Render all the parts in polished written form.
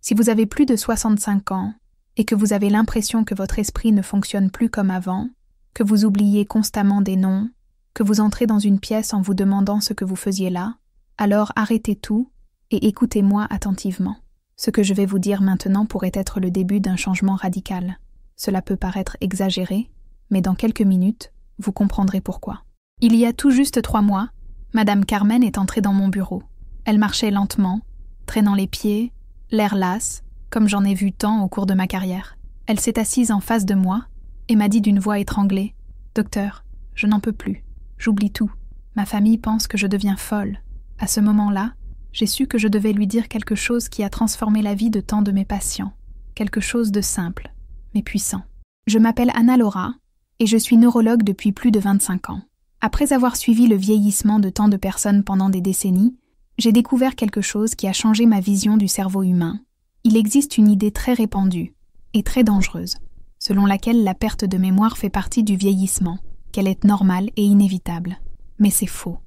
Si vous avez plus de 65 ans et que vous avez l'impression que votre esprit ne fonctionne plus comme avant, que vous oubliez constamment des noms, que vous entrez dans une pièce en vous demandant ce que vous faisiez là, alors arrêtez tout et écoutez-moi attentivement. Ce que je vais vous dire maintenant pourrait être le début d'un changement radical. Cela peut paraître exagéré, mais dans quelques minutes, vous comprendrez pourquoi. Il y a tout juste 3 mois, Madame Carmen est entrée dans mon bureau. Elle marchait lentement, traînant les pieds, l'air lasse, comme j'en ai vu tant au cours de ma carrière. Elle s'est assise en face de moi et m'a dit d'une voix étranglée « Docteur, je n'en peux plus. J'oublie tout. Ma famille pense que je deviens folle. » À ce moment-là, j'ai su que je devais lui dire quelque chose qui a transformé la vie de tant de mes patients. Quelque chose de simple, mais puissant. Je m'appelle Anna Laura et je suis neurologue depuis plus de 25 ans. Après avoir suivi le vieillissement de tant de personnes pendant des décennies, j'ai découvert quelque chose qui a changé ma vision du cerveau humain. Il existe une idée très répandue et très dangereuse, selon laquelle la perte de mémoire fait partie du vieillissement, qu'elle est normale et inévitable. Mais c'est faux.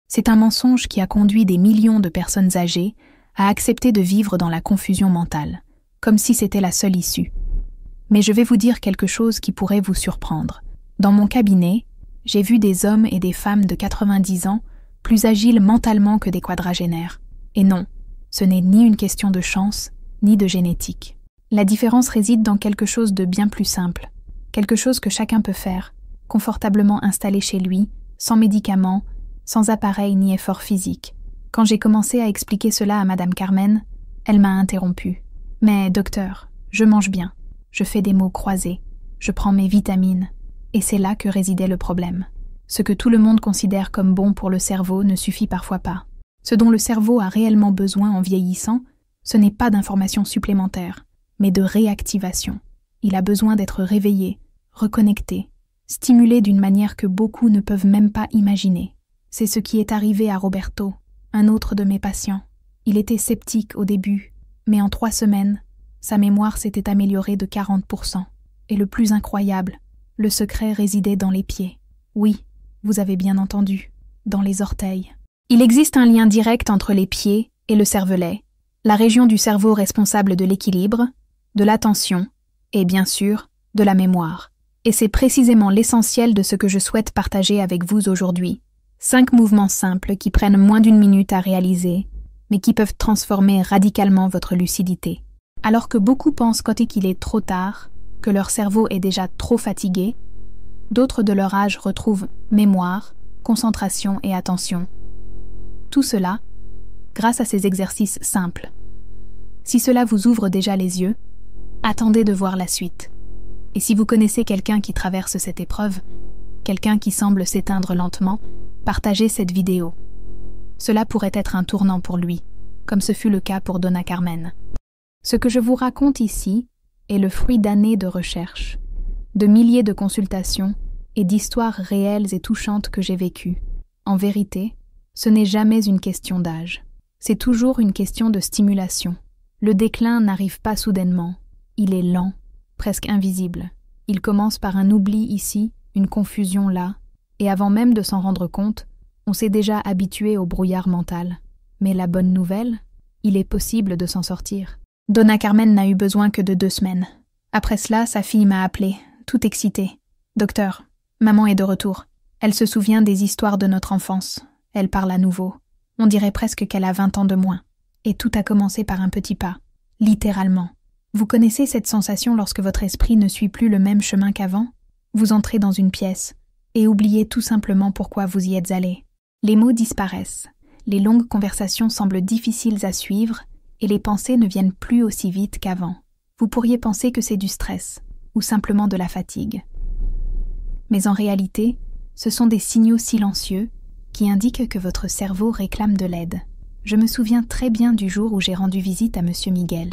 C'est un mensonge qui a conduit des millions de personnes âgées à accepter de vivre dans la confusion mentale, comme si c'était la seule issue. Mais je vais vous dire quelque chose qui pourrait vous surprendre. Dans mon cabinet, j'ai vu des hommes et des femmes de 90 ans plus agiles mentalement que des quadragénaires. Et non, ce n'est ni une question de chance, ni de génétique. La différence réside dans quelque chose de bien plus simple, quelque chose que chacun peut faire, confortablement installé chez lui, sans médicaments, sans appareil ni effort physique. Quand j'ai commencé à expliquer cela à Madame Carmen, elle m'a interrompu. « Mais docteur, je mange bien, je fais des mots croisés, je prends mes vitamines. » Et c'est là que résidait le problème. Ce que tout le monde considère comme bon pour le cerveau ne suffit parfois pas. Ce dont le cerveau a réellement besoin en vieillissant, ce n'est pas d'informations supplémentaires, mais de réactivation. Il a besoin d'être réveillé, reconnecté, stimulé d'une manière que beaucoup ne peuvent même pas imaginer. C'est ce qui est arrivé à Roberto, un autre de mes patients. Il était sceptique au début, mais en 3 semaines, sa mémoire s'était améliorée de 40%. Et le plus incroyable, le secret résidait dans les pieds. Oui, vous avez bien entendu, dans les orteils. Il existe un lien direct entre les pieds et le cervelet, la région du cerveau responsable de l'équilibre, de l'attention et, bien sûr, de la mémoire. Et c'est précisément l'essentiel de ce que je souhaite partager avec vous aujourd'hui. 5 mouvements simples qui prennent moins d'1 minute à réaliser, mais qui peuvent transformer radicalement votre lucidité. Alors que beaucoup pensent qu'il est trop tard, que leur cerveau est déjà trop fatigué, d'autres de leur âge retrouvent mémoire, concentration et attention. Tout cela grâce à ces exercices simples. Si cela vous ouvre déjà les yeux, attendez de voir la suite. Et si vous connaissez quelqu'un qui traverse cette épreuve, quelqu'un qui semble s'éteindre lentement, partagez cette vidéo. Cela pourrait être un tournant pour lui, comme ce fut le cas pour Donna Carmen. Ce que je vous raconte ici est le fruit d'années de recherche, de milliers de consultations et d'histoires réelles et touchantes que j'ai vécues. En vérité, ce n'est jamais une question d'âge. C'est toujours une question de stimulation. Le déclin n'arrive pas soudainement. Il est lent, presque invisible. Il commence par un oubli ici, une confusion là, et avant même de s'en rendre compte, on s'est déjà habitué au brouillard mental. Mais la bonne nouvelle, il est possible de s'en sortir. Donna Carmen n'a eu besoin que de 2 semaines. Après cela, sa fille m'a appelée, toute excitée. « Docteur, maman est de retour. Elle se souvient des histoires de notre enfance. Elle parle à nouveau. On dirait presque qu'elle a 20 ans de moins. Et tout a commencé par un petit pas. Littéralement. Vous connaissez cette sensation lorsque votre esprit ne suit plus le même chemin qu'avant? Vous entrez dans une pièce et oubliez tout simplement pourquoi vous y êtes allé. Les mots disparaissent. Les longues conversations semblent difficiles à suivre et les pensées ne viennent plus aussi vite qu'avant. Vous pourriez penser que c'est du stress ou simplement de la fatigue. Mais en réalité, ce sont des signaux silencieux qui indiquent que votre cerveau réclame de l'aide. Je me souviens très bien du jour où j'ai rendu visite à Monsieur Miguel.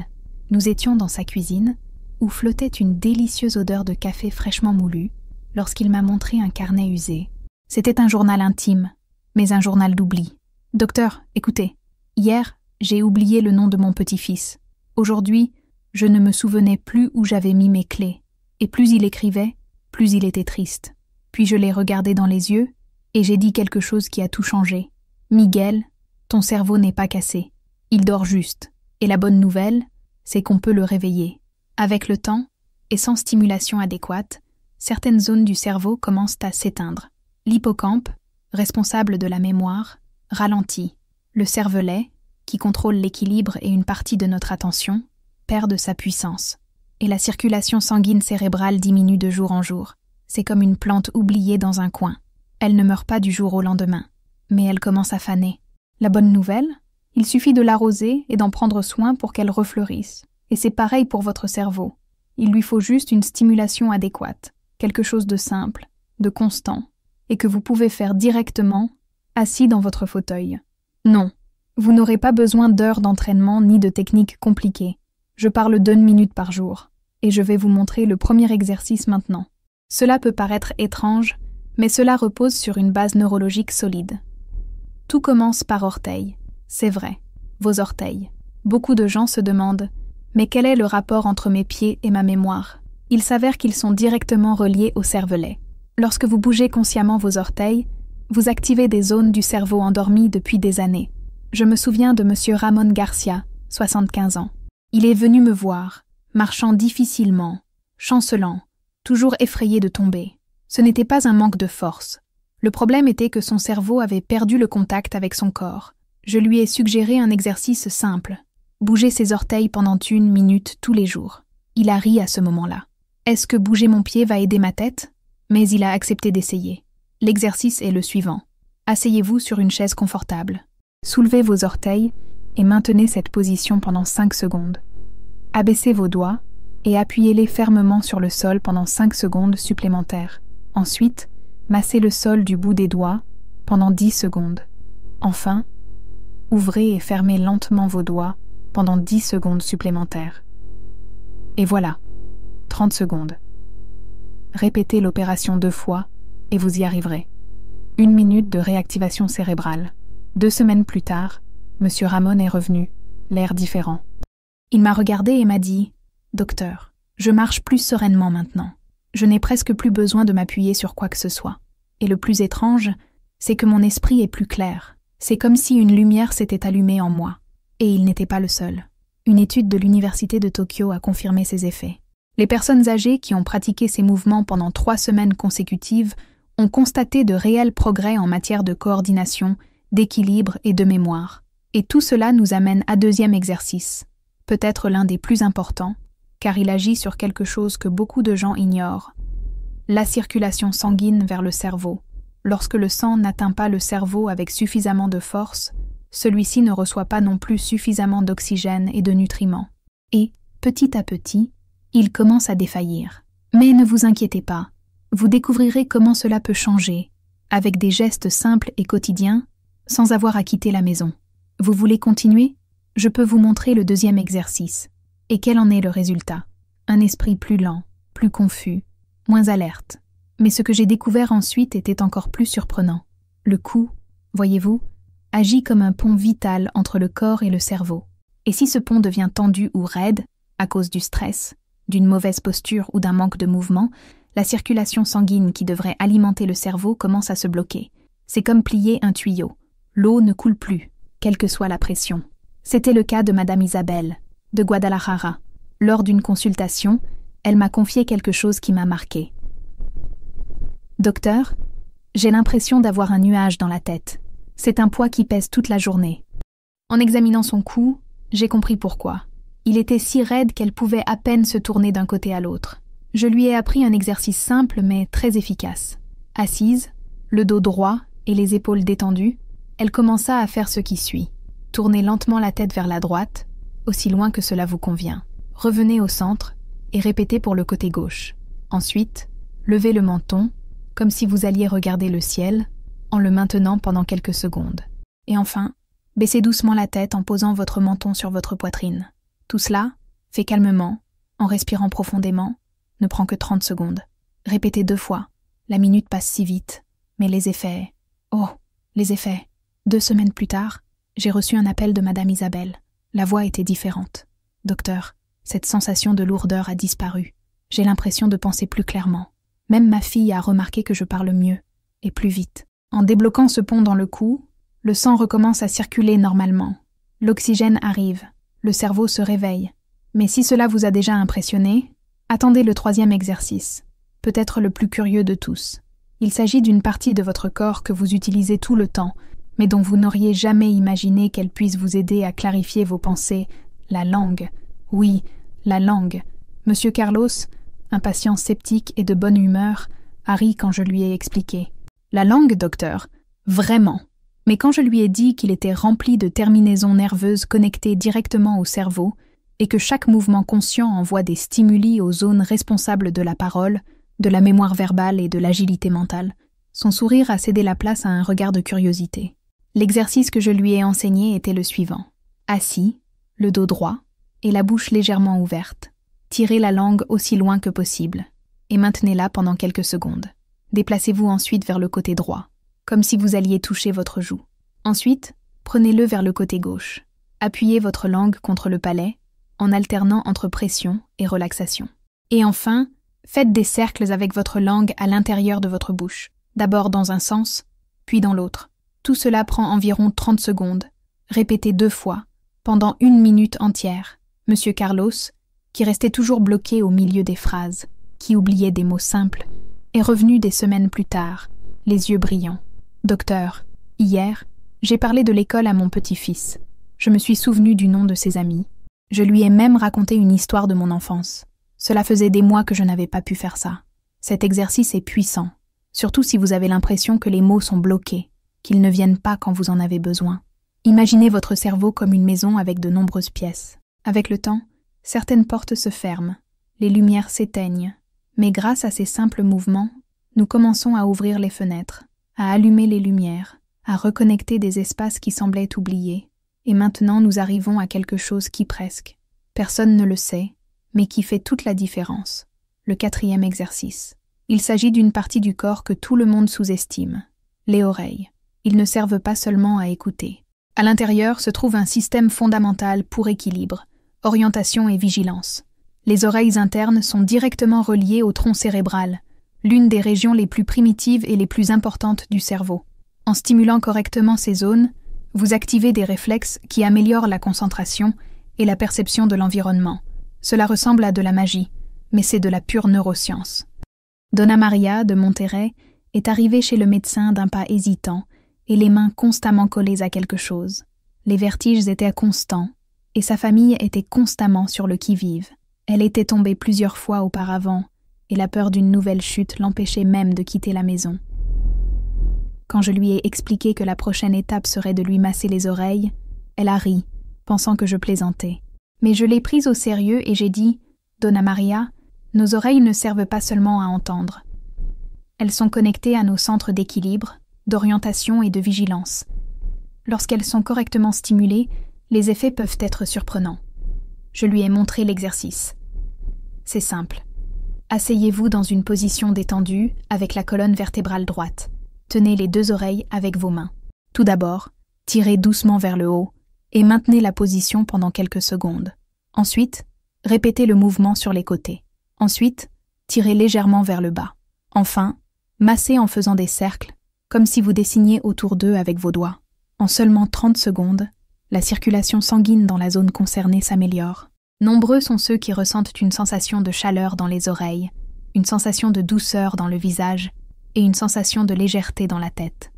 Nous étions dans sa cuisine, où flottait une délicieuse odeur de café fraîchement moulu, lorsqu'il m'a montré un carnet usé. C'était un journal intime, mais un journal d'oubli. « Docteur, écoutez, hier, j'ai oublié le nom de mon petit-fils. Aujourd'hui, je ne me souvenais plus où j'avais mis mes clés. Et plus il écrivait, plus il était triste. Puis je l'ai regardé dans les yeux, et j'ai dit quelque chose qui a tout changé. Miguel, ton cerveau n'est pas cassé. Il dort juste. Et la bonne nouvelle, c'est qu'on peut le réveiller. Avec le temps, et sans stimulation adéquate, certaines zones du cerveau commencent à s'éteindre. L'hippocampe, responsable de la mémoire, ralentit. Le cervelet, qui contrôle l'équilibre et une partie de notre attention, perd de sa puissance. Et la circulation sanguine cérébrale diminue de jour en jour. C'est comme une plante oubliée dans un coin. Elle ne meurt pas du jour au lendemain, mais elle commence à faner. La bonne nouvelle, il suffit de l'arroser et d'en prendre soin pour qu'elle refleurisse. Et c'est pareil pour votre cerveau. Il lui faut juste une stimulation adéquate, quelque chose de simple, de constant, et que vous pouvez faire directement, assis dans votre fauteuil. Non, vous n'aurez pas besoin d'heures d'entraînement ni de techniques compliquées. Je parle d'1 minute par jour, et je vais vous montrer le premier exercice maintenant. Cela peut paraître étrange, mais cela repose sur une base neurologique solide. Tout commence par orteils. C'est vrai, vos orteils. Beaucoup de gens se demandent « Mais quel est le rapport entre mes pieds et ma mémoire ?» Il s'avère qu'ils sont directement reliés au cervelet. Lorsque vous bougez consciemment vos orteils, vous activez des zones du cerveau endormies depuis des années. Je me souviens de M. Ramon Garcia, 75 ans. Il est venu me voir, marchant difficilement, chancelant, toujours effrayé de tomber. Ce n'était pas un manque de force. Le problème était que son cerveau avait perdu le contact avec son corps. Je lui ai suggéré un exercice simple. Bouger ses orteils pendant 1 minute tous les jours. Il a ri à ce moment-là. Est-ce que bouger mon pied va aider ma tête? Mais il a accepté d'essayer. L'exercice est le suivant. Asseyez-vous sur une chaise confortable. Soulevez vos orteils et maintenez cette position pendant 5 secondes. Abaissez vos doigts et appuyez-les fermement sur le sol pendant 5 secondes supplémentaires. Ensuite, massez le sol du bout des doigts pendant 10 secondes. Enfin, ouvrez et fermez lentement vos doigts pendant 10 secondes supplémentaires. Et voilà, 30 secondes. Répétez l'opération 2 fois et vous y arriverez. 1 minute de réactivation cérébrale. 2 semaines plus tard, M. Ramon est revenu, l'air différent. Il m'a regardé et m'a dit « Docteur, je marche plus sereinement maintenant. Je n'ai presque plus besoin de m'appuyer sur quoi que ce soit. Et le plus étrange, c'est que mon esprit est plus clair. C'est comme si une lumière s'était allumée en moi. Et il n'était pas le seul. Une étude de l'Université de Tokyo a confirmé ces effets. Les personnes âgées qui ont pratiqué ces mouvements pendant 3 semaines consécutives ont constaté de réels progrès en matière de coordination, d'équilibre et de mémoire. Et tout cela nous amène à 2e exercice, peut-être l'un des plus importants, car il agit sur quelque chose que beaucoup de gens ignorent. La circulation sanguine vers le cerveau. Lorsque le sang n'atteint pas le cerveau avec suffisamment de force, celui-ci ne reçoit pas non plus suffisamment d'oxygène et de nutriments. Et, petit à petit, il commence à défaillir. Mais ne vous inquiétez pas, vous découvrirez comment cela peut changer, avec des gestes simples et quotidiens, sans avoir à quitter la maison. Vous voulez continuer? Je peux vous montrer le 2e exercice. Et quel en est le résultat? Un esprit plus lent, plus confus, moins alerte. Mais ce que j'ai découvert ensuite était encore plus surprenant. Le cou, voyez-vous, agit comme un pont vital entre le corps et le cerveau. Et si ce pont devient tendu ou raide, à cause du stress, d'une mauvaise posture ou d'un manque de mouvement, la circulation sanguine qui devrait alimenter le cerveau commence à se bloquer. C'est comme plier un tuyau. L'eau ne coule plus, quelle que soit la pression. C'était le cas de Madame Isabelle, de Guadalajara. Lors d'une consultation, elle m'a confié quelque chose qui m'a marqué. « Docteur, j'ai l'impression d'avoir un nuage dans la tête. C'est un poids qui pèse toute la journée. » En examinant son cou, j'ai compris pourquoi. Il était si raide qu'elle pouvait à peine se tourner d'un côté à l'autre. Je lui ai appris un exercice simple mais très efficace. Assise, le dos droit et les épaules détendues, elle commença à faire ce qui suit. Tournez lentement la tête vers la droite, aussi loin que cela vous convient. Revenez au centre et répétez pour le côté gauche. Ensuite, levez le menton, comme si vous alliez regarder le ciel, en le maintenant pendant quelques secondes. Et enfin, baissez doucement la tête en posant votre menton sur votre poitrine. Tout cela, fait calmement, en respirant profondément, ne prend que 30 secondes. Répétez 2 fois. La minute passe si vite, mais les effets... Oh, les effets. 2 semaines plus tard, j'ai reçu un appel de Madame Isabelle. La voix était différente. « Docteur, cette sensation de lourdeur a disparu. J'ai l'impression de penser plus clairement. Même ma fille a remarqué que je parle mieux, et plus vite. En débloquant ce pont dans le cou, le sang recommence à circuler normalement. L'oxygène arrive, le cerveau se réveille, Mais si cela vous a déjà impressionné, attendez le troisième exercice, peut-être le plus curieux de tous. Il s'agit d'une partie de votre corps que vous utilisez tout le temps, mais dont vous n'auriez jamais imaginé qu'elle puisse vous aider à clarifier vos pensées, la langue. Oui, la langue. Monsieur Carlos, un patient sceptique et de bonne humeur, a ri quand je lui ai expliqué. La langue, docteur, vraiment. Mais quand je lui ai dit qu'il était rempli de terminaisons nerveuses connectées directement au cerveau et que chaque mouvement conscient envoie des stimuli aux zones responsables de la parole, de la mémoire verbale et de l'agilité mentale, son sourire a cédé la place à un regard de curiosité. L'exercice que je lui ai enseigné était le suivant. Assis, le dos droit et la bouche légèrement ouverte. Tirez la langue aussi loin que possible et maintenez-la pendant quelques secondes. Déplacez-vous ensuite vers le côté droit, comme si vous alliez toucher votre joue. Ensuite, prenez-le vers le côté gauche. Appuyez votre langue contre le palais en alternant entre pression et relaxation. Et enfin, faites des cercles avec votre langue à l'intérieur de votre bouche, d'abord dans un sens, puis dans l'autre. Tout cela prend environ 30 secondes. Répétez 2 fois, pendant 1 minute entière. Monsieur Carlos, qui restait toujours bloqué au milieu des phrases, qui oubliait des mots simples, est revenu des semaines plus tard, les yeux brillants. « Docteur, hier, j'ai parlé de l'école à mon petit-fils. Je me suis souvenu du nom de ses amis. Je lui ai même raconté une histoire de mon enfance. Cela faisait des mois que je n'avais pas pu faire ça. Cet exercice est puissant, surtout si vous avez l'impression que les mots sont bloqués, qu'ils ne viennent pas quand vous en avez besoin. Imaginez votre cerveau comme une maison avec de nombreuses pièces. Avec le temps, certaines portes se ferment, les lumières s'éteignent, mais grâce à ces simples mouvements, nous commençons à ouvrir les fenêtres, à allumer les lumières, à reconnecter des espaces qui semblaient oubliés, et maintenant nous arrivons à quelque chose qui presque, personne ne le sait, mais qui fait toute la différence. Le 4e exercice. Il s'agit d'une partie du corps que tout le monde sous-estime, les oreilles. Ils ne servent pas seulement à écouter. À l'intérieur se trouve un système fondamental pour équilibre, orientation et vigilance. Les oreilles internes sont directement reliées au tronc cérébral, l'une des régions les plus primitives et les plus importantes du cerveau. En stimulant correctement ces zones, vous activez des réflexes qui améliorent la concentration et la perception de l'environnement. Cela ressemble à de la magie, mais c'est de la pure neuroscience. Donna Maria de Monterrey est arrivée chez le médecin d'un pas hésitant et les mains constamment collées à quelque chose. Les vertiges étaient constants et sa famille était constamment sur le qui-vive. Elle était tombée plusieurs fois auparavant et la peur d'une nouvelle chute l'empêchait même de quitter la maison. Quand je lui ai expliqué que la prochaine étape serait de lui masser les oreilles, elle a ri, pensant que je plaisantais. Mais je l'ai prise au sérieux et j'ai dit « Donna Maria, nos oreilles ne servent pas seulement à entendre. Elles sont connectées à nos centres d'équilibre, d'orientation et de vigilance. Lorsqu'elles sont correctement stimulées, les effets peuvent être surprenants. » Je lui ai montré l'exercice. C'est simple. Asseyez-vous dans une position détendue avec la colonne vertébrale droite. Tenez les 2 oreilles avec vos mains. Tout d'abord, tirez doucement vers le haut et maintenez la position pendant quelques secondes. Ensuite, répétez le mouvement sur les côtés. Ensuite, tirez légèrement vers le bas. Enfin, massez en faisant des cercles, comme si vous dessiniez autour d'eux avec vos doigts. En seulement 30 secondes, la circulation sanguine dans la zone concernée s'améliore. Nombreux sont ceux qui ressentent une sensation de chaleur dans les oreilles, une sensation de douceur dans le visage et une sensation de légèreté dans la tête.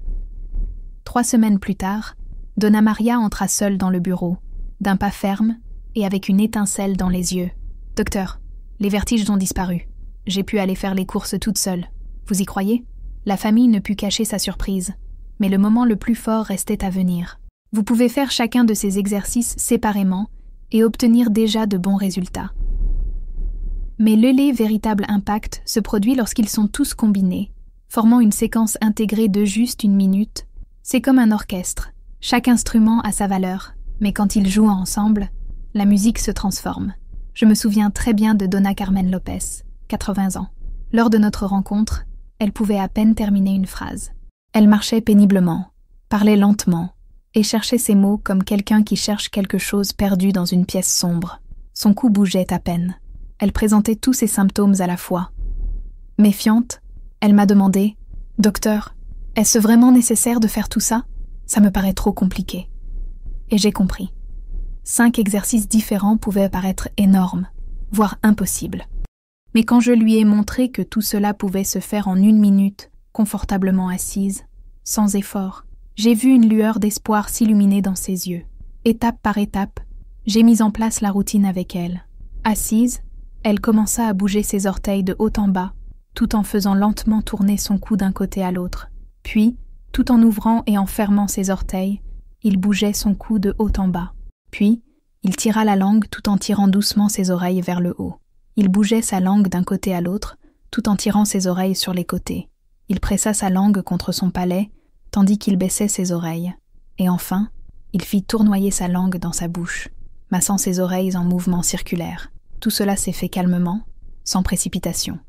3 semaines plus tard, Donna Maria entra seule dans le bureau, d'un pas ferme et avec une étincelle dans les yeux. « Docteur, les vertiges ont disparu. J'ai pu aller faire les courses toute seule. Vous y croyez ?» La famille ne put cacher sa surprise, mais le moment le plus fort restait à venir. Vous pouvez faire chacun de ces exercices séparément et obtenir déjà de bons résultats. Mais le véritable impact se produit lorsqu'ils sont tous combinés, formant une séquence intégrée de juste 1 minute. C'est comme un orchestre. Chaque instrument a sa valeur, mais quand ils jouent ensemble, la musique se transforme. Je me souviens très bien de Donna Carmen Lopez, 80 ans. Lors de notre rencontre, elle pouvait à peine terminer une phrase. Elle marchait péniblement, parlait lentement, et cherchait ses mots comme quelqu'un qui cherche quelque chose perdu dans une pièce sombre. Son cou bougeait à peine. Elle présentait tous ses symptômes à la fois. Méfiante, elle m'a demandé « Docteur, est-ce vraiment nécessaire de faire tout ça ? Ça me paraît trop compliqué. » Et j'ai compris. 5 exercices différents pouvaient paraître énormes, voire impossibles. Mais quand je lui ai montré que tout cela pouvait se faire en 1 minute, confortablement assise, sans effort, j'ai vu une lueur d'espoir s'illuminer dans ses yeux. Étape par étape, j'ai mis en place la routine avec elle. Assise, elle commença à bouger ses orteils de haut en bas, tout en faisant lentement tourner son cou d'un côté à l'autre. Puis, tout en ouvrant et en fermant ses orteils, il bougeait son cou de haut en bas. Puis, il tira la langue tout en tirant doucement ses oreilles vers le haut. Il bougeait sa langue d'un côté à l'autre, tout en tirant ses oreilles sur les côtés. Il pressa sa langue contre son palais, tandis qu'il baissait ses oreilles. Et enfin, il fit tournoyer sa langue dans sa bouche, massant ses oreilles en mouvements circulaires. Tout cela s'est fait calmement, sans précipitation.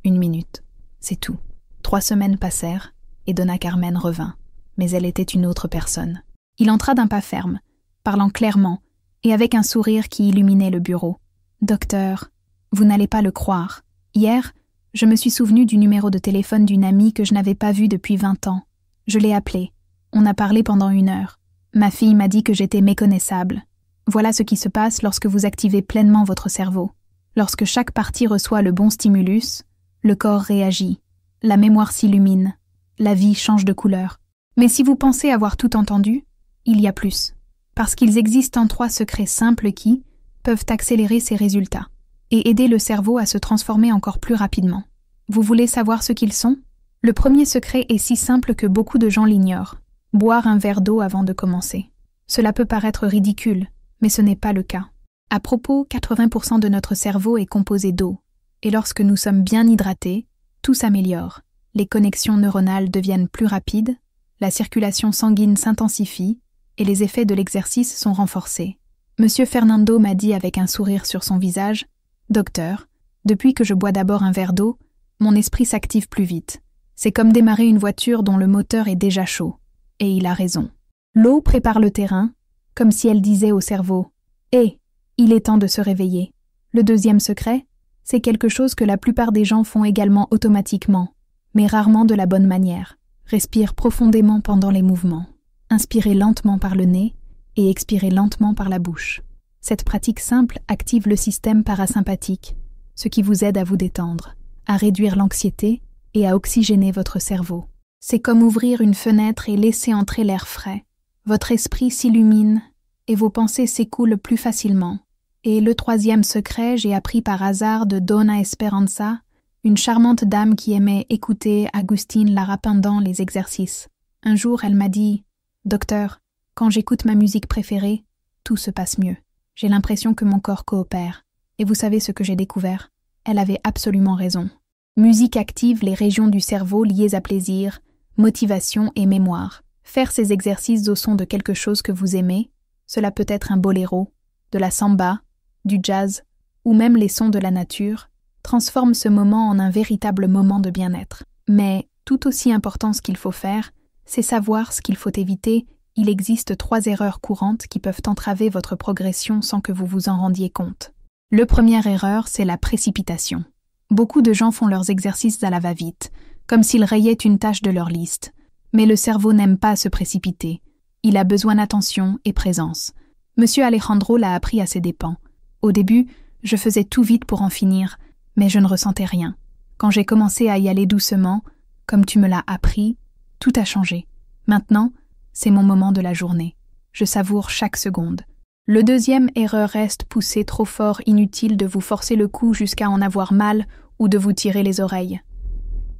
1 minute, c'est tout. 3 semaines passèrent, et Donna Carmen revint, mais elle était une autre personne. Il entra d'un pas ferme, parlant clairement, et avec un sourire qui illuminait le bureau. « Docteur, vous n'allez pas le croire. Hier, je me suis souvenu du numéro de téléphone d'une amie que je n'avais pas vue depuis 20 ans. Je l'ai appelée. On a parlé pendant 1 heure. Ma fille m'a dit que j'étais méconnaissable. Voilà ce qui se passe lorsque vous activez pleinement votre cerveau. Lorsque chaque partie reçoit le bon stimulus, le corps réagit, la mémoire s'illumine, la vie change de couleur. Mais si vous pensez avoir tout entendu, il y a plus. Parce qu'il existe 3 secrets simples qui peuvent accélérer ces résultats et aider le cerveau à se transformer encore plus rapidement. Vous voulez savoir ce qu'ils sont? Le premier secret est si simple que beaucoup de gens l'ignorent. Boire un verre d'eau avant de commencer. Cela peut paraître ridicule, mais ce n'est pas le cas. À propos, 80% de notre cerveau est composé d'eau, et lorsque nous sommes bien hydratés, tout s'améliore. Les connexions neuronales deviennent plus rapides, la circulation sanguine s'intensifie, et les effets de l'exercice sont renforcés. Monsieur Fernando m'a dit avec un sourire sur son visage, « Docteur, depuis que je bois d'abord un verre d'eau, mon esprit s'active plus vite. C'est comme démarrer une voiture dont le moteur est déjà chaud. » Et il a raison. L'eau prépare le terrain, comme si elle disait au cerveau « Hé, il est temps de se réveiller. » Le deuxième secret, c'est quelque chose que la plupart des gens font également automatiquement, mais rarement de la bonne manière. Respire profondément pendant les mouvements. Inspirez lentement par le nez et expirez lentement par la bouche. Cette pratique simple active le système parasympathique, ce qui vous aide à vous détendre, à réduire l'anxiété et à oxygéner votre cerveau. C'est comme ouvrir une fenêtre et laisser entrer l'air frais. Votre esprit s'illumine et vos pensées s'écoulent plus facilement. Et le troisième secret, j'ai appris par hasard de Donna Esperanza, une charmante dame qui aimait écouter Agustín Lara pendant les exercices. Un jour, elle m'a dit « Docteur, quand j'écoute ma musique préférée, tout se passe mieux. J'ai l'impression que mon corps coopère. Et vous savez ce que j'ai découvert? Elle avait absolument raison. Musique active les régions du cerveau liées à plaisir, motivation et mémoire. Faire ces exercices au son de quelque chose que vous aimez, cela peut être un boléro, de la samba, du jazz ou même les sons de la nature, transforme ce moment en un véritable moment de bien-être. Mais tout aussi important ce qu'il faut faire, c'est savoir ce qu'il faut éviter. Il existe 3 erreurs courantes qui peuvent entraver votre progression sans que vous vous en rendiez compte. La première erreur, c'est la précipitation. Beaucoup de gens font leurs exercices à la va-vite, comme s'ils rayaient une tâche de leur liste. Mais le cerveau n'aime pas se précipiter. Il a besoin d'attention et présence. Monsieur Alejandro l'a appris à ses dépens. Au début, je faisais tout vite pour en finir, mais je ne ressentais rien. Quand j'ai commencé à y aller doucement, comme tu me l'as appris, tout a changé. Maintenant, c'est mon moment de la journée. Je savoure chaque seconde. Le deuxième erreur reste pousser trop fort, inutile de vous forcer le cou jusqu'à en avoir mal ou de vous tirer les oreilles.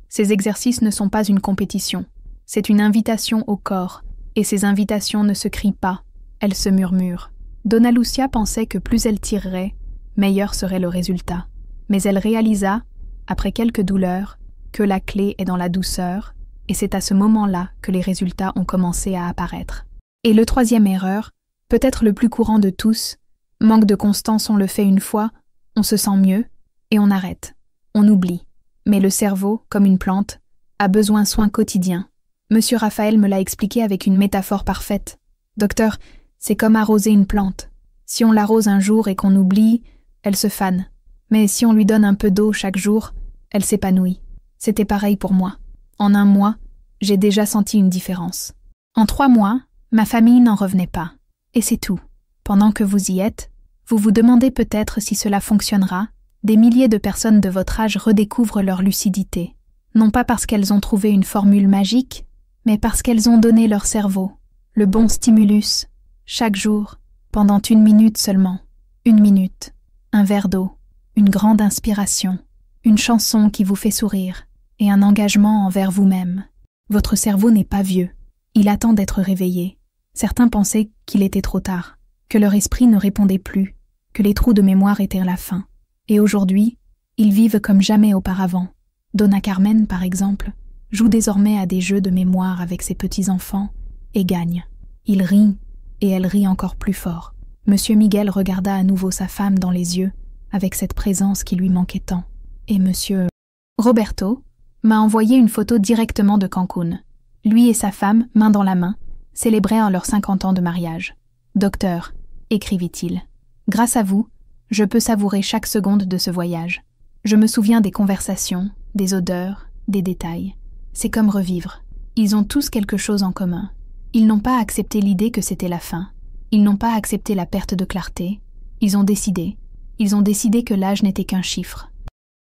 Ces exercices ne sont pas une compétition. C'est une invitation au corps, et ces invitations ne se crient pas, elles se murmurent. Donna Lucia pensait que plus elle tirerait, meilleur serait le résultat. Mais elle réalisa, après quelques douleurs, que la clé est dans la douceur, et c'est à ce moment-là que les résultats ont commencé à apparaître. Et le troisième erreur, peut-être le plus courant de tous, manque de constance, on le fait une fois, on se sent mieux, et on arrête, on oublie. Mais le cerveau, comme une plante, a besoin de soins quotidiens. Monsieur Raphaël me l'a expliqué avec une métaphore parfaite. Docteur, c'est comme arroser une plante. Si on l'arrose un jour et qu'on oublie, elle se fane. Mais si on lui donne un peu d'eau chaque jour, elle s'épanouit. C'était pareil pour moi. En 1 mois, j'ai déjà senti une différence. En 3 mois, ma famille n'en revenait pas. Et c'est tout. Pendant que vous y êtes, vous vous demandez peut-être si cela fonctionnera. Des milliers de personnes de votre âge redécouvrent leur lucidité, non pas parce qu'elles ont trouvé une formule magique, mais parce qu'elles ont donné leur cerveau le bon stimulus, chaque jour, pendant 1 minute seulement. 1 minute, un verre d'eau, une grande inspiration, une chanson qui vous fait sourire et un engagement envers vous-même. Votre cerveau n'est pas vieux, il attend d'être réveillé. Certains pensaient qu'il était trop tard, que leur esprit ne répondait plus, que les trous de mémoire étaient la fin. Et aujourd'hui, ils vivent comme jamais auparavant. Donna Carmen, par exemple, joue désormais à des jeux de mémoire avec ses petits-enfants et gagne. Il rit, et elle rit encore plus fort. Monsieur Miguel regarda à nouveau sa femme dans les yeux, avec cette présence qui lui manquait tant. Et Monsieur Roberto m'a envoyé une photo directement de Cancun. Lui et sa femme, main dans la main, célébraient leurs 50 ans de mariage. « Docteur », écrivit-il, « grâce à vous, je peux savourer chaque seconde de ce voyage. Je me souviens des conversations, des odeurs, des détails. C'est comme revivre. Ils ont tous quelque chose en commun. Ils n'ont pas accepté l'idée que c'était la fin. Ils n'ont pas accepté la perte de clarté. Ils ont décidé que l'âge n'était qu'un chiffre.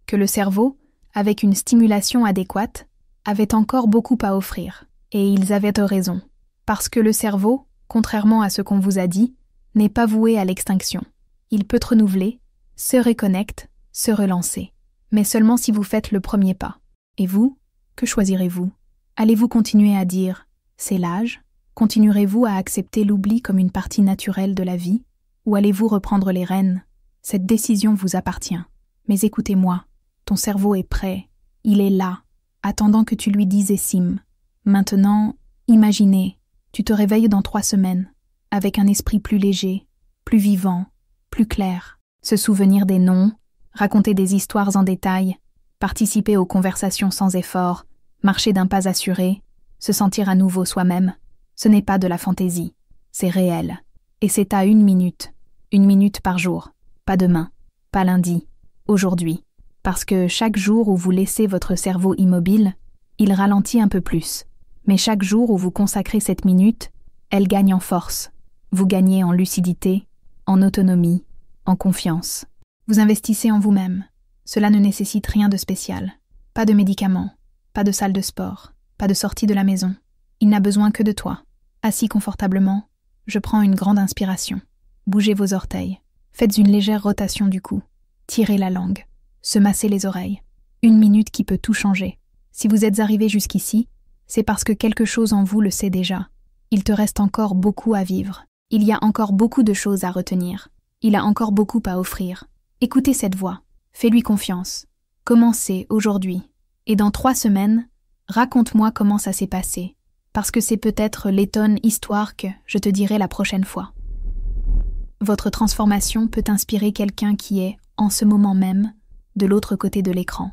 Que le cerveau, avec une stimulation adéquate, avait encore beaucoup à offrir. Et ils avaient raison. Parce que le cerveau, contrairement à ce qu'on vous a dit, n'est pas voué à l'extinction. Il peut renouveler, se reconnecte, se relancer. Mais seulement si vous faites le premier pas. Et vous, que choisirez-vous? Allez-vous continuer à dire « c'est l'âge » ? Continuerez-vous à accepter l'oubli comme une partie naturelle de la vie? Ou allez-vous reprendre les rênes? Cette décision vous appartient. Mais écoutez-moi, ton cerveau est prêt, il est là, attendant que tu lui dises Sim. Maintenant, imaginez, tu te réveilles dans 3 semaines, avec un esprit plus léger, plus vivant, plus clair. Se souvenir des noms, raconter des histoires en détail, participer aux conversations sans effort, marcher d'un pas assuré, se sentir à nouveau soi-même. Ce n'est pas de la fantaisie, c'est réel. Et c'est à 1 minute. 1 minute par jour. Pas demain, pas lundi, aujourd'hui. Parce que chaque jour où vous laissez votre cerveau immobile, il ralentit un peu plus. Mais chaque jour où vous consacrez cette minute, elle gagne en force. Vous gagnez en lucidité, en autonomie, en confiance. Vous investissez en vous-même. Cela ne nécessite rien de spécial. Pas de médicaments, pas de salle de sport, pas de sortie de la maison. Il n'a besoin que de toi. Assis confortablement, je prends une grande inspiration. Bougez vos orteils. Faites une légère rotation du cou. Tirez la langue. Se masser les oreilles. 1 minute qui peut tout changer. Si vous êtes arrivé jusqu'ici, c'est parce que quelque chose en vous le sait déjà. Il te reste encore beaucoup à vivre. Il y a encore beaucoup de choses à retenir. Il a encore beaucoup à offrir. Écoutez cette voix. Fais-lui confiance. Commencez aujourd'hui. Et dans 3 semaines, raconte-moi comment ça s'est passé. Parce que c'est peut-être l'étonne histoire que je te dirai la prochaine fois. Votre transformation peut inspirer quelqu'un qui est, en ce moment même, de l'autre côté de l'écran,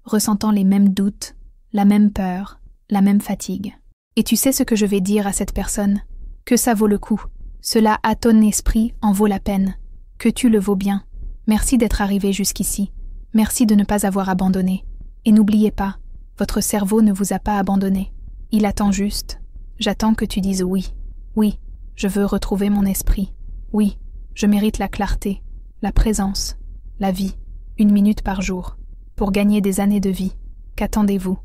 ressentant les mêmes doutes, la même peur, la même fatigue. Et tu sais ce que je vais dire à cette personne? Que ça vaut le coup. Cela à ton esprit en vaut la peine. Que tu le vaux bien. Merci d'être arrivé jusqu'ici. Merci de ne pas avoir abandonné. Et n'oubliez pas, votre cerveau ne vous a pas abandonné. Il attend juste. J'attends que tu dises oui. Oui, je veux retrouver mon esprit. Oui, je mérite la clarté, la présence, la vie. 1 minute par jour. Pour gagner des années de vie. Qu'attendez-vous?